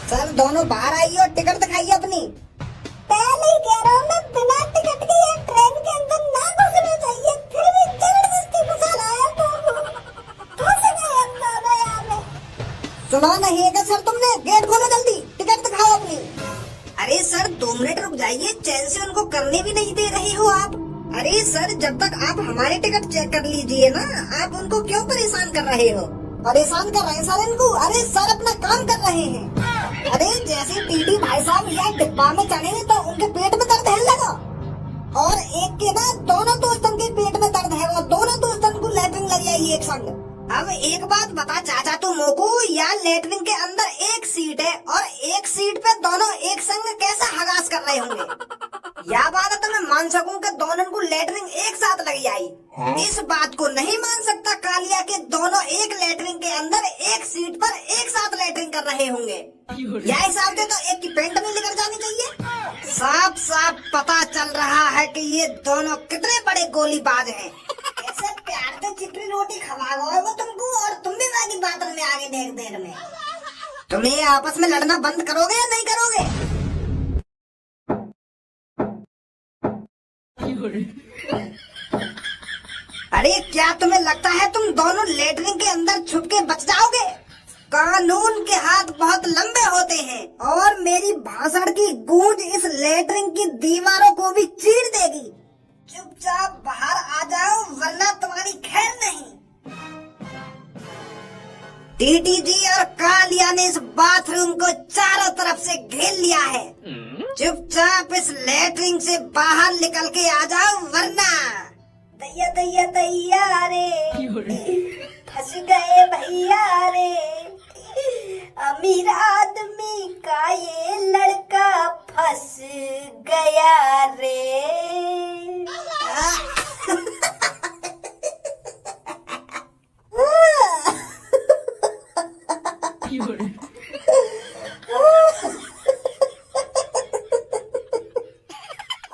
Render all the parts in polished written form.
Sir दोनों बाहर आइए और टिकट दिखाइए अपनी। पहले ही कह रहा हूँ मैं, बिना टिकट के ये ट्रेन के अंदर ना घुसना चाहिए, फिर भी जबरदस्ती घुसा लाया तो घुस गए अंदर यार में। सुना नहीं है क्या सर तुमने? गेट खोलो जल्दी, टिकट दिखाओ अपनी। अरे सर 2 मिनट रुक जाइए, चैन से उनको करने भी नहीं दे रहे हो आप। अरे सर जब तक आप हमारे टिकट चेक कर लीजिए ना, आप उनको क्यों परेशान कर रहे हो? परेशान कर रहे हैं सर इनको? अरे सर अपना काम कर रहे हैं। अरे जैसे टीटी भाई साहब यहाँ डिब्बा में चढ़े तो उनके पेट में दर्द है लगा, और एक के ना दोनों दोस्तों के पेट में दर्द है, और दोनों दोस्तों को लैट्रिन लग जाएगी एक संग। अब एक बात बता चाचा तू मोको, यहाँ लैट्रिन के अंदर एक सीट है और एक सीट पे दोनों एक संग कैसे हगास कर रहे होंगे? यह बात तो मैं मान सकूं कि दोनों को लैट्रिन एक साथ लग जाई। इस बात को नहीं मान सकता कालिया के दोनों एक लैट्रिन के अंदर एक सीट पर एक साथ लैट्रिन कर रहे होंगे। यह हिसाब से तो एक की पेंट में लेकर जानी चाहिए। साफ साफ पता चल रहा है कि ये दोनों कितने बड़े गोलीबाज हैं। ऐसे प्यार से चिपड़ी रोटी खवा गए वो तुमको, और तुम भी वाली बातों में आगे देख देर में। तुम ये आपस में लड़ना बंद करोगे या नहीं करोगे? अरे क्या तुम्हें लगता है तुम दोनों लेटरिन के अंदर छुप के बच जाओगे? कानून के हाथ बहुत लंबे होते हैं और मेरी भाषण की गूंज इस लेटरिन की दीवारों को भी चीर देगी। चुपचाप बाहर आ जाओ वरना तुम्हारी खैर नहीं। टीटी जी और कालिया ने इस बाथरूम को चारों तरफ से घेर लिया है। चुपचाप इस लेटरिन से बाहर निकल के आ जाओ वरना दैया दैया दैया रे फंस गए भैया रे, अमीर आदमी का ये लड़का फंस गया रे।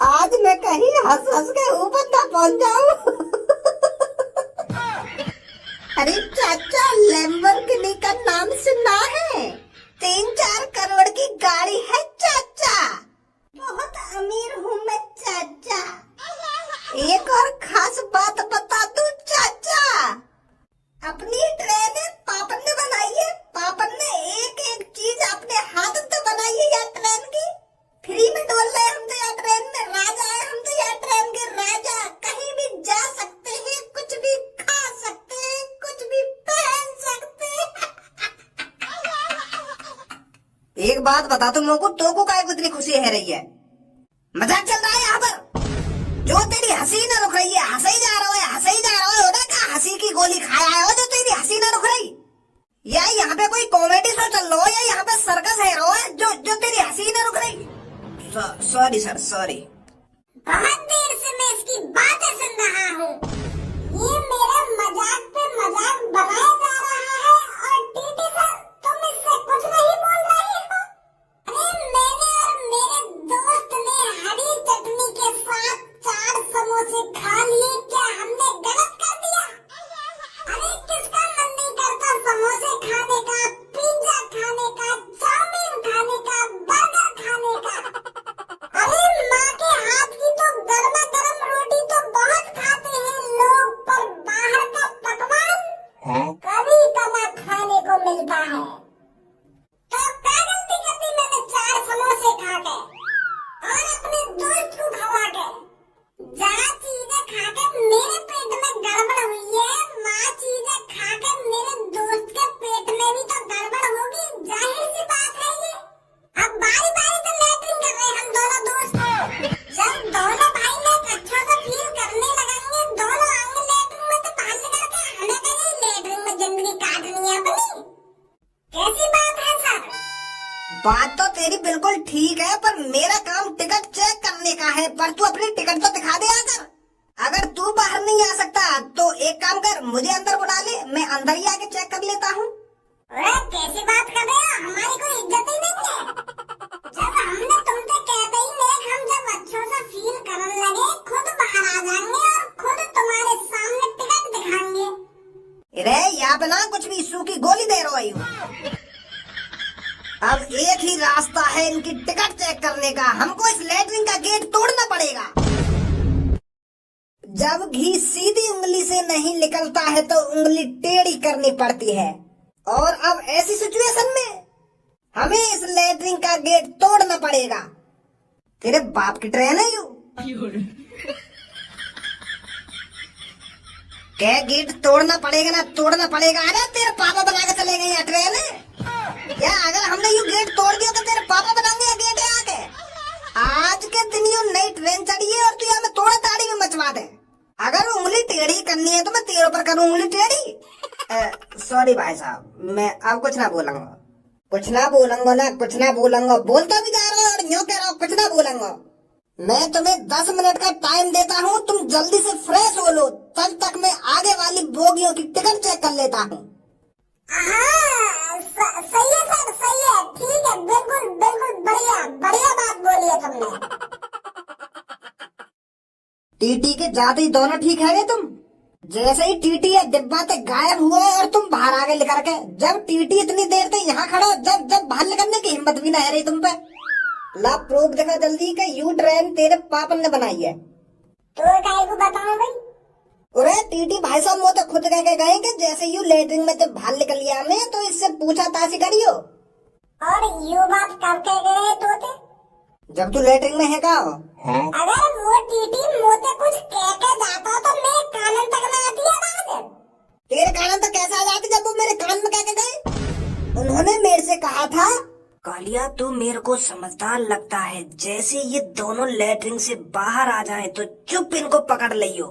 आज मैं कहीं हंस हंस के ऊपर ना पहुंच जाऊं। अरे चाचा लैम्बोर्गिनी का नाम सुना है? 3-4 करोड़ की गाड़ी है चाचा। बहुत अमीर हूँ मैं चाचा। एक और खास बात बता दूं चाचा, अपनी ट्रेन पापन ने बनाई है। पापन ने एक एक चीज अपने हाथ से बनाई है यार ट्रेन की। फ्री में डोल रहे हम तो यार ट्रेन में, राजा है हम तो यार ट्रेन के राजा। कहीं भी जा सकते हैं, कुछ भी खा सकते हैं, कुछ भी पहन सकते हैं। एक बात बता तुम लोगों को, तो काय को इतनी खुशी है रही है? मजाक चल रहा है यहाँ पर? जो तेरी हंसी न रुक रही है, हंसे ही जा रहा है, हंसे ही जा रहा है। का हंसी की गोली खाया है जो तेरी हंसी न रुक रही? या यहाँ पे कोई कॉमेडी शो चल रहा है या यहाँ पे सर्कस है रो है जो तेरी हंसी न रुक रही? Sorry sir sorry. बहुत देर से मैं इसकी बातें सुन रहा हूँ। ये मेरे मजाक पे मजाक बनाया जा रहा है और टीटी सर तुम इससे कुछ नहीं बोल रही हो। अरे मैंने और मेरे दोस्त ने हरी चटनी के साथ 4 समोसे खा लिए, क्या हमने गलत कर दिया? अरे किसका मन नहीं करता समोसे खाने का, पिज्जा खाने का, चाउमीन खाने का, बर्गर खाने का? अरे माँ के हाथ की तो गर्मा गर्म रोटी तो बहुत खाते हैं लोग, पर बाहर का पकवान कभी कभार खाने को मिलता है। तो क्या गलती कर दी मैंने 4 समोसे खा के और अपने दोस्त को खवा के? जरा चीजें खा के मेरे पेट में गड़बड़ हुई है, माँ चीजें खा के मेरे दोस्त के पेट में भी तो गड़बड़ होगी, जाहिर सी बात है ये। अब बारी बारी तो लैट्रिन कर रहे हैं हम दोनों दोस्त। जब दोनों भाई लोग अच्छा सा फील करने लगेंगे, दोनों आएंगे लैट्रिन में, तो बाहर निकल के हमें कहीं लैट्रिन में जिंदगी काटनी है अपनी। कैसी बात है सर? बात तो तेरी बिल्कुल ठीक है, पर मेरा काम टिकट चेक करने का है। पर तू अपनी टिकट तो दिखा दे आकर। अगर तू बाहर नहीं आ सकता तो एक काम कर, मुझे अंदर बुला ले, मैं अंदर ही आके चेक कर लेता हूँ। कैसी बात कर रहे हो? हमारी कोई इज्जत ही नहीं है। जब हमने तुमसे कहते ही नहीं, हम जब अच्छा सा फील करने लगे खुद बाहर आ जाएंगे और खुद तुम्हारे सामने टिकट दिखाएंगे। अरे यहाँ पे ना कुछ भी सूखी गोली दे रही हूँ। अब एक ही रास्ता है इनकी टिकट चेक करने का। हमको इस लेटरिन का गेट तोड़ना पड़ेगा। जब घी सीधी उंगली से नहीं निकलता है तो उंगली टेढ़ी करनी पड़ती है। और अब ऐसी सिचुएशन में हमें इस लेटरिन का गेट तोड़ना पड़ेगा। तेरे बाप की ट्रेन है यू। क्या गेट तोड़ना पड़ेगा ना तोड़ना पड़ेगा। अरे तेरे पापा बना के चले गए यहाँ ट्रेन है क्या? अगर हमने यू गेट तोड़ दिया तो तेरे पापा बनाएंगे या गेट आके? आज के दिन यू नई ट्रेन चढ़ी है और तू यहाँ में तोड़ा ताड़ी में मचवा दे। अगर उंगली टेढ़ी करनी है तो मैं तेरे ऊपर करूँ उंगली टेढ़ी। सॉरी भाई साहब, मैं अब कुछ ना बोलूंगा। कुछ ना बोलूंगा। बोलता भी जा रहा हूँ और यूँ कह रहा हूँ कुछ ना बोलूंगा। मैं तुम्हें 10 मिनट का टाइम देता हूँ, तुम जल्दी से फ्रेश हो लो, तब तक मैं आगे वाली बोगियों की टिकट चेक कर लेता हूँ। सही है सर, सही है, ठीक है, बिल्कुल बिल्कुल बढ़िया बढ़िया बात बोली है तुमने। टीटी के जाते ही दोनों ठीक है तुम। जैसे ही टीटी या डिब्बा से गायब हुआ और तुम बाहर आ गए लेकर के। जब टीटी इतनी देर से यहाँ खड़ा, जब बाहर निकलने की हिम्मत भी ना है रही तुम पे। ला प्रूफ दिखा जल्दी कि यू ट्रेन तेरे पापा ने बनाई है। तो काहे को बताऊं भाई? अरे टीटी भाई साहब वो तो खुद कह के गए कि जैसे यू लेटरिन में जब बाहर निकल गया मैं तो इससे पूछा ताशी करियो। और यू बात कब कह गए तोते? जब तू लेटरिन में है का? अगर वो टीटी मोते कुछ कह के जाता तो मैं कानन तक ना आती है बात। तेरे कानन तक कैसे आ जाती जब वो मेरे कान में कह के गए? उन्होंने मेरे से कहा था, कालिया तू मेरे को समझदार लगता है, जैसे ये दोनों लेटरिन से बाहर आ जाए तो चुप इनको पकड़ लियो।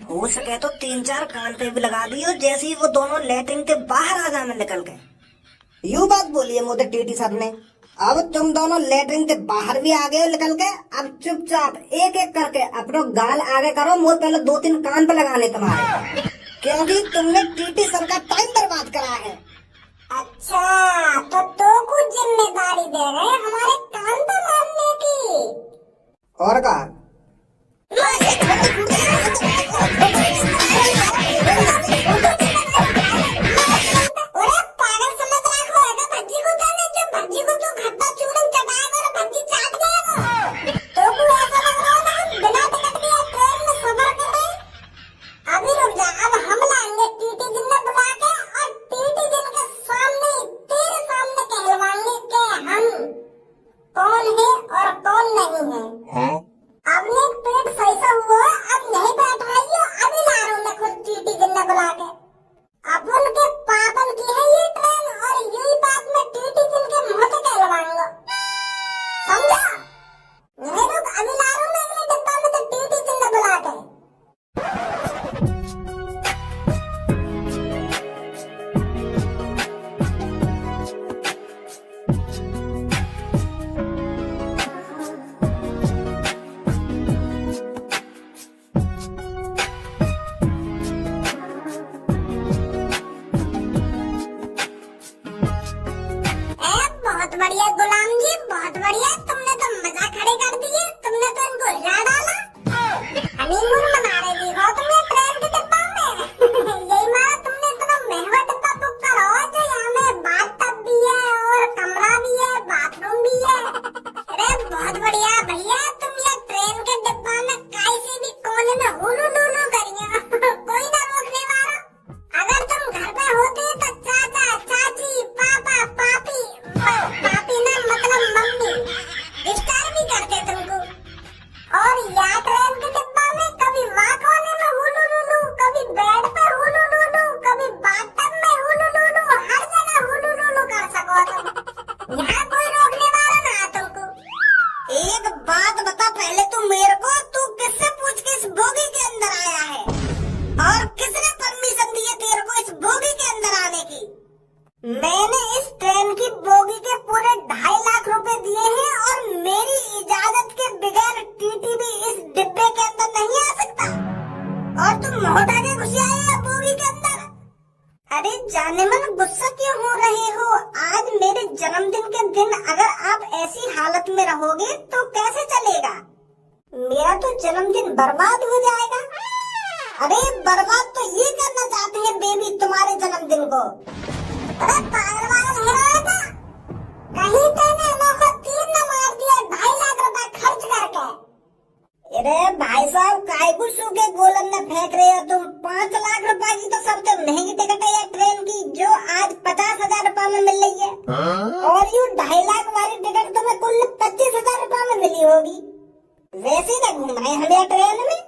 हो सके तो 3-4 कान पे भी लगा दियो जैसे ही वो दोनों लेटरिन से बाहर आ जाने निकल गए। यू बात बोली है मोदी टीटी साहब ने। अब तुम दोनों लेटरिन से बाहर भी आ गए हो निकल के। अब चुपचाप एक एक करके अपना गाल आगे करो, मुझे पहले 2-3 कान पे लगाने तुम्हारे, क्योंकि तुमने टीटी सर का टाइम बर्बाद करा है। अच्छा तो कुछ जिम्मेदारी दे रहे हैं हमारे कान पे मारने की। और का बढ़िया गुलाम जी, बहुत बढ़िया। तुमने तो मजा खड़े कर दिए। तुमने तो इनको हिला डाला। हनीमून मना रहे थी हो तुमने ट्रेन के डिब्बा में। यही मारा तुमने इतना महंगा डिब्बा बुक करो जो यहाँ में बाथटब भी है और कमरा भी है, बाथरूम भी है। अरे बहुत बढ़िया भैया, तुम ये ट्रेन के डिब्बा में कैसे भी कोने में हुलू लुलू करिए, कोई ना रोकने वाला। अगर तुम घर पे होते तो चाचा चाची पापा पापी ना मतलब मम्मी डिस्टर्ब भी करते तुमको। और या ट्रेन के डिब्बा में कभी वहाँ कोने में हुलू लुलू, कभी बेड पे हुलू लुलू, कभी बाथटब में हुलू लुलू, हर जगह हुलू लुलू कर सको तुम। यहाँ कोई रोकने वाला ना तुमको। एक बात बता पहले तू मेरे को, तू किससे पूछ के इस बोगी के अंदर आया है और किसने परमिशन दी है तेरे को इस बोगी के अंदर आने की? मैंने इस ट्रेन की बोगी के पूरे 2.5 लाख रुपए दिए हैं और मेरी इजाजत के बगैर टीटी भी इस डिब्बे के अंदर नहीं आ सकता। और तुम लौटा के घुस आए हैं बोगी के अंदर। अरे जाने मन गुस्सा क्यों हो रहे हो? आज मेरे जन्मदिन के दिन अगर आप ऐसी हालत में रहोगे तो कैसे चलेगा? मेरा तो जन्मदिन बर्बाद हो जाएगा। अरे बर्बाद तो ये करना चाहती है बेबी तुम्हारे जन्मदिन को। अरे पागल वागल हो रहा था। और यूँ 2.5 लाख वाली टिकट तुम्हें कुल 25,000 रुपए में मिली होगी। वैसे ना घुमाए हमें ट्रेन में।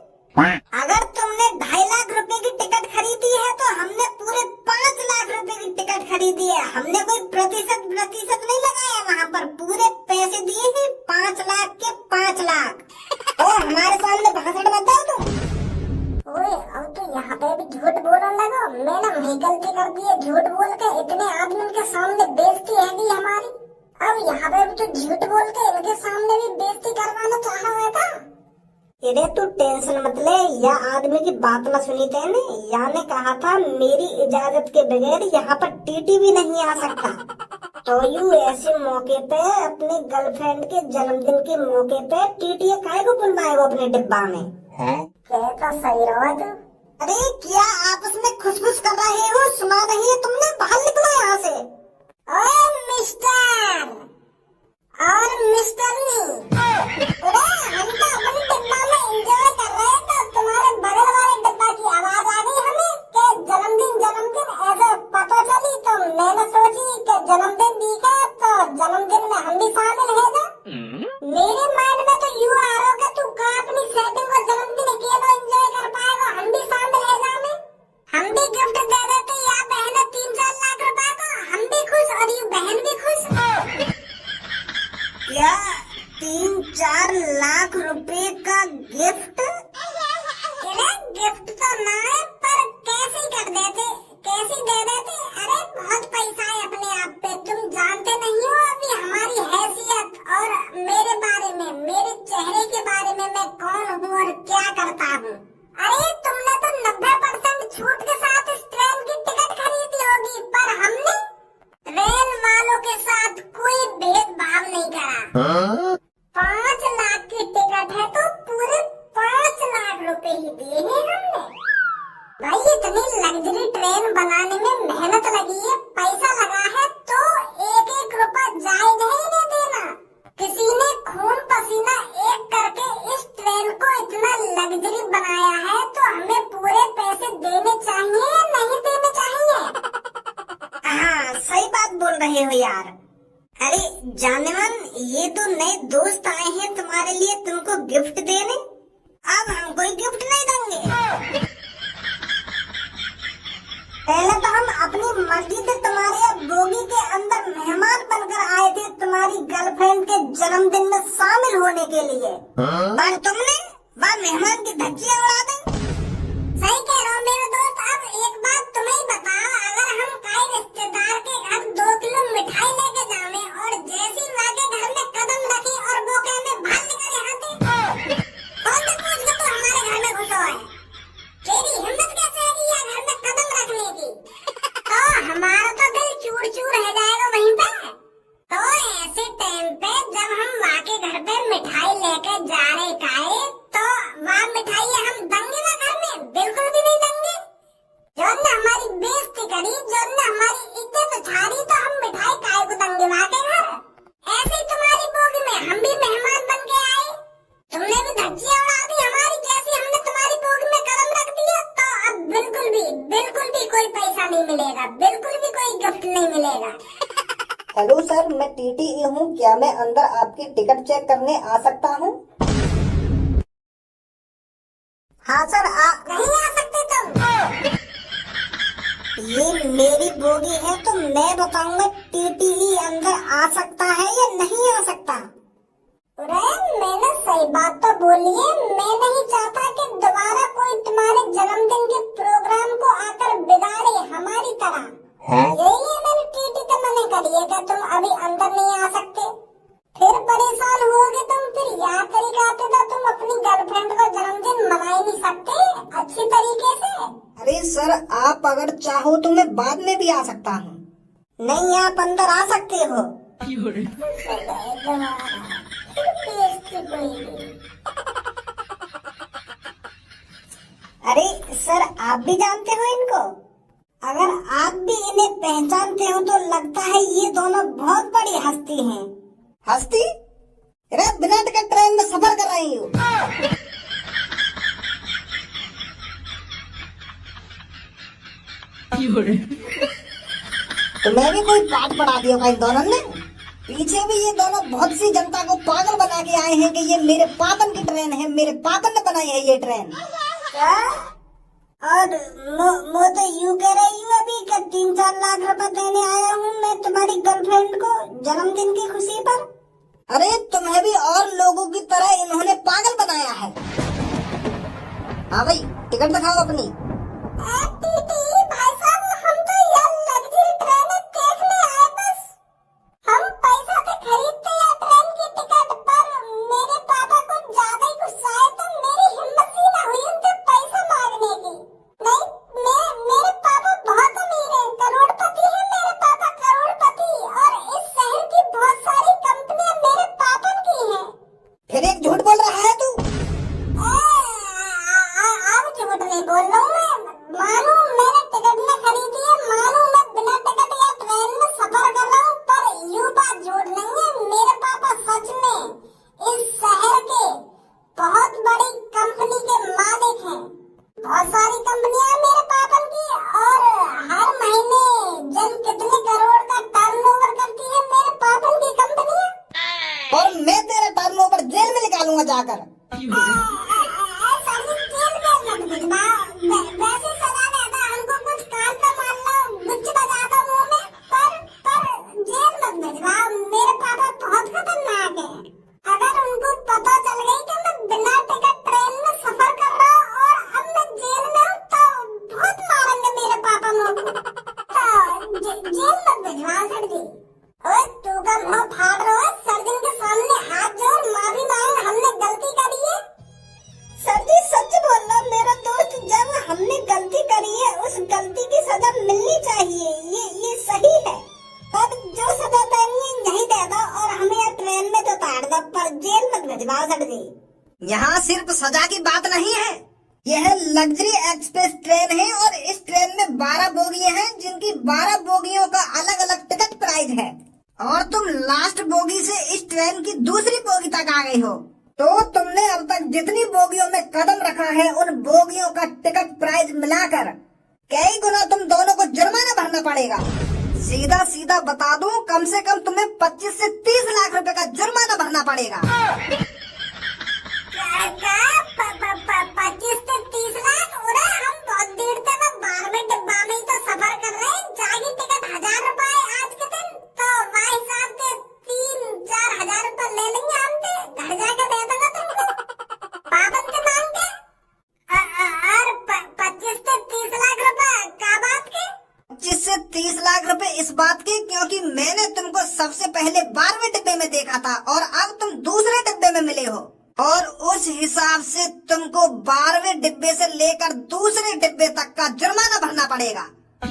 अगर तुमने 2.5 लाख रुपए की टिकट खरीदी है तो हमने पूरे 5 लाख रुपए की टिकट खरीदी है। हमने कोई प्रतिशत नहीं लगाया, वहाँ पर पूरे पैसे दिए हैं 5 लाख के 5 लाख। तो हमारे सामने भाषण मत दो तुम। ओए अब तो यहाँ पे भी झूठ बोलने लगा। मैंने वही गलती कर दी है, झूठ बोल के इतने आदमी के सामने बेइज्जती है दी हमारी। अब यहाँ पे भी तो झूठ बोल के इनके सामने भी बेइज्जती करवाना चाह रहा था। अरे तू टेंशन मत ले, यह आदमी की बात न सुनी तेने। या ने कहा था मेरी इजाजत के बगैर यहाँ पर टीटी भी नहीं आ सकता। तो यूँ ऐसे मौके पे अपने गर्लफ्रेंड के जन्मदिन के मौके पे टीटी काहे को बुलवाए वो अपने डिब्बा में। कहता सही रहा तू। अरे क्या आपस में खुशबुश कर रहे हो? सुना नहीं है तुमने? बाहर निकलो यहाँ से। ओए मिस्टर और मिस्टरनी, हम तो अपने डिब्बा में एंजॉय कर रहे थे, तुम्हारे बगल वाले डिब्बा की आवाज आ गई हमें कि जन्मदिन ऐसे पता चली। तो मैंने सोची कि जन्मदिन दिखा तो जन्मदिन में हम भी शामिल है ना। मेरे माइंड में तो यूँ आ रहा कि तू का अपनी सेटिंग को जन्मदिन अकेला एंजॉय कर पाएगा, हम भी शामिल है ना में। हम भी गिफ्ट दे देते या बहन 3-4 लाख रुपए का, हम भी खुश और ये बहन भी खुश। क्या 3-4 लाख रुपए का गिफ्ट? गिफ्ट तो ना है पर कैसे कर देते, कैसे दे देते। अरे बहुत पैसा है अपने आप पे, तुम जानते नहीं हो अभी हमारी हैसियत और मेरे बारे में, मेरे चेहरे के बारे में, मैं कौन हूँ और क्या करता हूँ। अरे तुमने तो 90% छूट के साथ इस ट्रेन की टिकट खरीदी होगी, पर हमने ट्रेन वालों के साथ कोई भेदभाव नहीं करा। 5 लाख की टिकट है तो पूरे 5 लाख रुपए ही दिए हैं हमने। भाई इतनी लग्जरी ट्रेन बनाने में मेहनत लगी है, पैसा लगा है, तो एक रुपया जायज है इन्हें देना। किसी ने खून पसीना एक करके इस ट्रेन को इतना लग्जरी बनाया है तो हमें पूरे पैसे देने चाहिए या नहीं देने चाहिए? हाँ सही बात बोल रहे हो यार। अरे जानेमन, ये तो नए दोस्त आए हैं तुम्हारे लिए तुमको गिफ्ट देने। अब हम कोई गिफ्ट नहीं देंगे। पहले तो हम अपनी मर्जी से तुम्हारे बोगी के अंदर मेहमान बनकर आए थे तुम्हारी गर्लफ्रेंड के जन्मदिन में शामिल होने के लिए, पर तुमने वह मेहमान की धज्जियां उड़ा दी। सही कह रहा हूँ मेरे दोस्त। अब एक बात तुम्हें बताओ, अगर हम कई रिश्तेदार के घर 2 किलो मिठाई लेके जावे और जैसे ही के घर में कदम रखे और वो कहने भाग निकल यहाँ से, कौन से पूछ के तू हमारे घर में घुसा है? तेरी हिम्मत कैसे है कि यहाँ घर में कदम रखने की? तो हमारा तो दिल चूर चूर रह जाएगा वहीं पे। तो ऐसे टाइम पे जब हम वहाँ के घर पे मिठाई लेके जा रहे काहे, तो वहाँ मिठाई हम देंगे ना घर में? बिल्कुल भी नहीं देंगे। जो ने हमारी बेइज्जती करी, जो ने हमारी इज्जत उछाली, तो हम मिठाई काहे को देंगे वहाँ के घर? ऐसे ही तुम्हारी बोगी में हम भी मेहमान बन के आए, तुमने भी धज्जियां उड़ा दी हमारी जैसे हमने तुम्हारी बोगी में कदम रख दिया। तो अब बिल्कुल भी कोई पैसा नहीं मिलेगा, बिल्कुल भी कोई गिफ्ट नहीं मिलेगा। हेलो सर, मैं टीटी हूँ, क्या मैं अंदर आपकी टिकट चेक करने आ सकता हूँ? हाँ सर, नहीं आ सकते तुम। ये मेरी बोगी है तो मैं बताऊंगा टीटी अंदर आ सकता है या नहीं आ सकता। मैंने सही बात तो बोली है, मैं नहीं चाहता कि दोबारा कोई तुम्हारे जन्मदिन के प्रोग्राम को आकर बिगाड़े हमारी तरह। यही है मैंने टीटी को मना करी है कि तुम अभी अंदर नहीं आ सकते। फिर परेशान हुओगे तुम, फिर यहाँ तरीका आते तो तुम अपनी गर्लफ्रेंड का जन्मदिन मना ही नहीं सकते अच्छी तरीके से। अरे सर, आप अगर चाहो तो मैं बाद में भी आ सकता हूँ। नहीं, आप अंदर आ सकते हो। अरे सर, आप भी जानते हो इनको? अगर आप भी इन्हें पहचानते हो तो लगता है ये दोनों बहुत बड़ी हस्ती हैं। हस्ती? अरे बिना टिकट ट्रेन में सफर कर रही हूँ। तुम्हें भी कोई पाठ पढ़ा दिया होगा इन दोनों ने। पीछे भी ये दोनों बहुत सी जनता को पागल बना के आए हैं कि ये मेरे पापन की ट्रेन है, मेरे पापन ने बनाई है ये ट्रेन। क्या? और मैं तो यूं कह रही हूँ अभी कि 3-4 लाख रुपए देने आया हूँ मैं तुम्हारी गर्लफ्रेंड को जन्मदिन की खुशी पर। अरे तुम्हें भी और लोगों की तरह इन्होंने पागल बनाया है। हाँ भाई, टिकट दिखाओ अपनी। भाई साहब, हम तो यार लग्जरी ट्रेन देखने आए बस। हम पैसा से खरीदते हैं ट्रेन की टिकट, पर मेरे पापा को ज्यादा ही गुस्सा है तो मेरी हिम्मत ही ना हुई उनसे पैसा मांगने की। नहीं, मेरे पापा बहुत अमीर हैं, करोड़पति हैं मेरे पापा, करोड़पति। और इस शहर की बहुत सारी कंपनियां मेरे पापा की हैं। फिर एक झूठ बोल रहा है तू। अब झूठ नहीं बोल रहा हूँ मैं। मानो मैंने टिकट न खरीदी है, मानो मैं बिना टिकट या ट्रेन में सफर कर रहा हूँ, पर यूं बात झूठ नहीं है। मेरे पापा सच में इस शहर के बहुत बड़ी कंपनी के मालिक हैं। बहुत सारी कंपनियां हैं मेरे पापा की, और हर महीने जन कितने करोड़ का टर्नओवर करती है मेरे पापा की कंपनियां। और मैं तेरा टर्नओवर जेल में निकालूंगा जाकर। वैसे सजा देता हमको, कुछ कान पे मार लो, गुच्छ बजा दो मुंह में, पर जेल मत भिजवाओ। मेरे पापा बहुत खतरनाक है। अगर उनको पता चल गई कि मैं बिना टिकट ट्रेन में सफर कर रहा हूँ और अब मैं जेल में हूँ तो बहुत मारेंगे मेरे पापा मुझको। तो जेल मत भिजवाओ सर जी। ओए तू का मुंह फाड़ रहा है, सर्जन के सामने हाथ जोड़, माफी मांग, हमने गलती करी है। सर जी सच बोलना मेरा दोस्त, जब हमने गलती करी है उस गलती की सजा मिलनी चाहिए, ये सही है। पर जो सजा देनी है नहीं देगा और हमें या ट्रेन में तो उतार दो, पर जेल मत भिजवाओ सर जी। यहाँ सिर्फ सजा की बात नहीं है, यह लग्जरी एक्सप्रेस ट्रेन है और इस ट्रेन में 12 बोगियां हैं, जिनकी 12 बोगियों का अलग अलग टिकट प्राइस है। और तुम लास्ट बोगी से इस ट्रेन की दूसरी बोगी तक आ गई हो, तो तुमने अब तक जितनी बोगियों में कदम रखा है उन बोगियों का टिकट प्राइस मिलाकर कई गुना तुम दोनों को जुर्माना भरना पड़ेगा। सीधा सीधा बता दूं, कम से कम तुम्हें 25 से 30 लाख रुपए का जुर्माना भरना पड़ेगा। 25 से 30 लाख? हम बहुत देर तक 12वें डिब्बा में ही तो सफर कर रहे हैं। जागी टिकट 1000 रुपए आज के दिन, तो भाई साहब के 3-4 हजार रुपए ले लेंगे हमसे, घर जाकर दे देंगे तुमको पाबंद के नाम के। और 25 से 30 लाख रुपए क्या बात के? 25 से 30 लाख रुपए इस बात के, क्योंकि मैंने तुमको सबसे पहले 12वें डिब्बे में देखा था और अब तुम दूसरे डिब्बे में मिले हो, और उस हिसाब से तुमको 12वें डिब्बे से लेकर दूसरे डिब्बे तक का जुर्माना भरना पड़ेगा। सर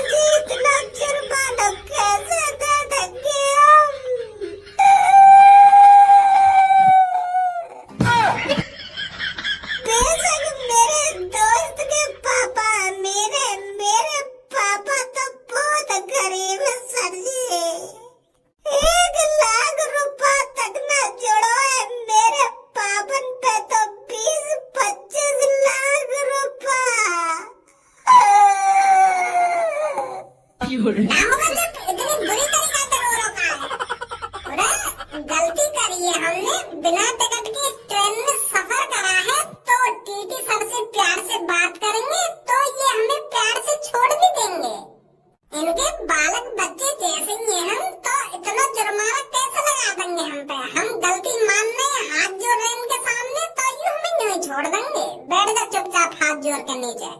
जी इतना जुर्माना कैसे दे देंगे हम? बेशक मेरे दोस्त के पापा, मेरे पापा तो बहुत गरीब है सर जी। 1 लाख रुपया तक न जोड़ो है मेरे पापन पे तो 20-25 लाख रुपया। इतनी बुरी तरीके से रो रखा है। गलती करी है हमने, बिना टिकट के ट्रेन में सफर करा है, तो टीटी सर से प्यार से बात करेंगे तो ये हमें प्यार से छोड़ भी देंगे। इनके बालक बच्चे जैसे ही हैं हम, तो इतना जुर्माना कैसे लगा देंगे हम पे? हम गलती मानने हाथ जोड़ रहे इनके सामने, तो ये हमें नहीं छोड़ देंगे। बैठ जा चुपचाप हाथ जोड़ के नीचे।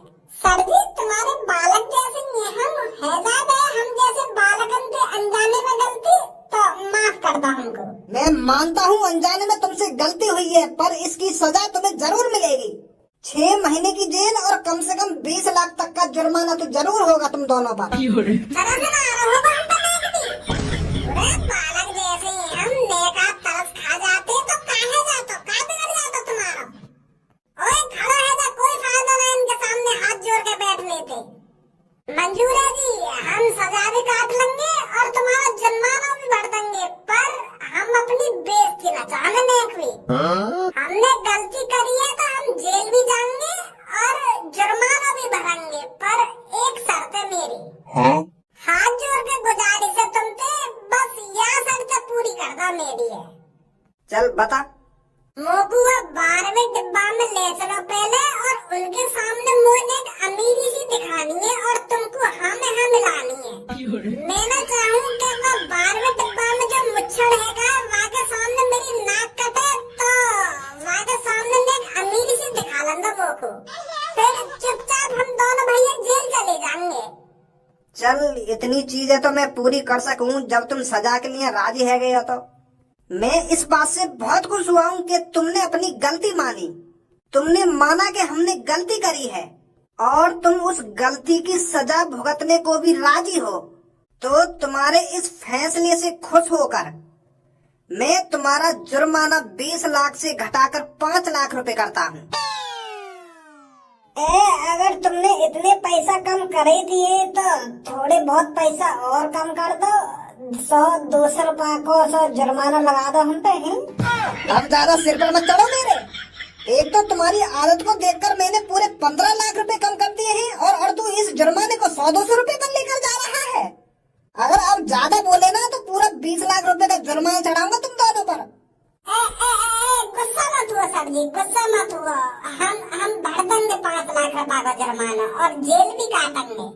सर जी तुम्हारे बालक जैसे ही हम, हैजाब है हम जैसे बालकन के अनजाने में गलती, तो माफ कर दो हमको। मैं मानता हूँ अनजाने में तुमसे गलती हुई है, पर इसकी सजा तुम्हें जरूर मिलेगी। 6 महीने की जेल और कम से कम 20 लाख तक का जुर्माना तो जरूर होगा तुम दोनों पर। बालक जैसे हम नेका तरस खा जाते तो कहाँ जाते, कहाँ बिगड़ जाता तुम्हारा? ओए खड़ा है तो कोई फायदा नहीं, इनके सामने हाथ जोड़ के बैठ लेते। मंजूर है जी, हम सजा भी काट लेंगे और तुम्हारा जुर्माना भी भर देंगे, पर हम अपनी बेइज्जती न चाहने हुई। हमने गलती करी है तो हम जेल भी जाएंगे और जुर्माना भी भरेंगे, पर एक शर्त है मेरी। मैं ना चाहूँ कि वो 12वें डिब्बा में जो मुच्छड़ हैगा वहाँ के सामने मेरी नाक कटे तो वहाँ के सामने मैं एक अमीरी सी दिखा लूंगा वो को, फिर चुपचाप हम दोनों भैया जेल चले जाएंगे। चल इतनी चीजें तो मैं पूरी कर सकूं जब तुम सजा के लिए राजी है गए हो। तो मैं इस बात से बहुत खुश हुआ हूँ कि तुमने अपनी गलती मानी। तुमने माना कि हमने गलती करी है और तुम उस गलती की सजा भुगतने को भी राजी हो। तो तुम्हारे इस फैसले से खुश होकर मैं तुम्हारा जुर्माना 20 लाख से घटाकर 5 लाख रुपए करता हूँ। अगर तुमने इतने पैसा कम कर ही दिए तो थोड़े बहुत पैसा और कम कर दो, 100-200 रुपए को 100 जुर्माना लगा दो हम पे हैं। अब ज्यादा सिर पर मत चढ़ो मेरे। एक तो तुम्हारी आदत को देखकर मैंने पूरे 15 लाख रुपए कम कर दिए हैं और तू इस जुर्माने को 100-200 रुपए पर लेकर जा रहा है। अगर अब ज्यादा बोले ना तो पूरा 20 लाख रुपए का जुर्माना चढ़ाऊंगा तुम दोनों पर। गुस्सा मत हुआ सर जी, गुस्सा मत हुआ। हम भर देंगे 5 लाख रुपए का जुर्माना और जेल भी काटेंगे।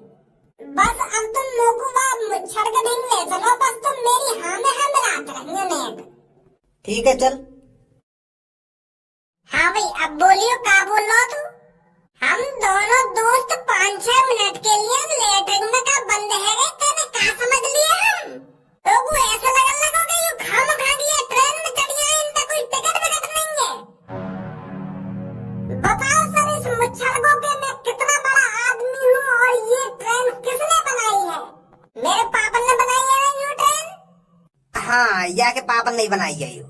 बस अब तुम मोकुबा मुच्छड़ के दिन ले चलो, बस तुम मेरी हाँ में हाँ मिलाते रहिए नेक। ठीक है चल। हाँ भाई अब बोलियो क्या बोल रहा तू। हम दोनों दोस्त 5-6 मिनट के लिए लेटरिन में का बंद है गए, तेने क्या समझ लिया हम तो वो ऐसा लगा कि यू खाम खा गया ट्रेन में चढ़ गया, इनका कोई टिकट विकट नहीं है। बताओ सर इस मुच्छड़ को कि मैं कितना बड़ा आदमी हूँ और ये ट्रेन किसने बनाई है? मेरे पापा ने बनाई है ना यू ट्रेन? हाँ या के पापा नहीं बनाई है यू।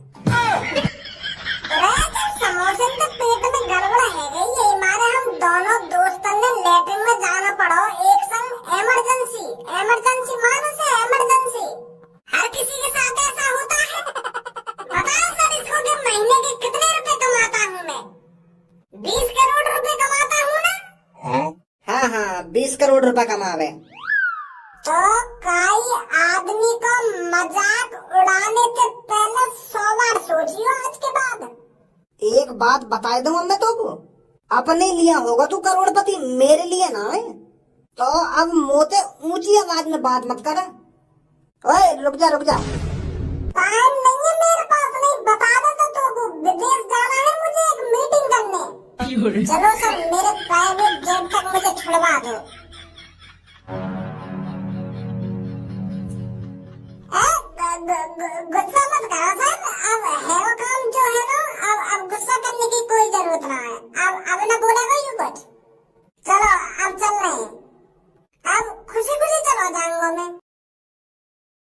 समोसे तो पेट में गड़बड़ है गई, यही मारे हम दोनों दोस्तों ने लेटरिन में जाना पड़ो एक संग। इमरजेंसी इमरजेंसी मानो से इमरजेंसी, हर किसी के साथ ऐसा होता है। बताओ सर इसको कि महीने के कितने रुपए कमाता हूँ मैं? 20 करोड़ रुपए कमाता हूँ ना? हाँ 20 करोड़ रुपए कमावे। तो कई आदमी को मजाक उड़ाने से पहले 100 बार सोचियो आज के बाद। एक बात बता दूं मैं तो को, अपने लिए होगा तू करोड़पति, मेरे लिए ना है। तो अब मोते ऊंची आवाज में बात मत कर। ओए रुक जा। टाइम नहीं है मेरे पास, नहीं बता दो तो विदेश जाना है मुझे एक मीटिंग करने। चलो सर मेरे प्राइवेट जेट तक मुझे छुड़वा दो। गुस्सा मत करो सर, अब है वो काम जो है ना, अब गुस्सा करने की कोई जरूरत ना है। अब न बोला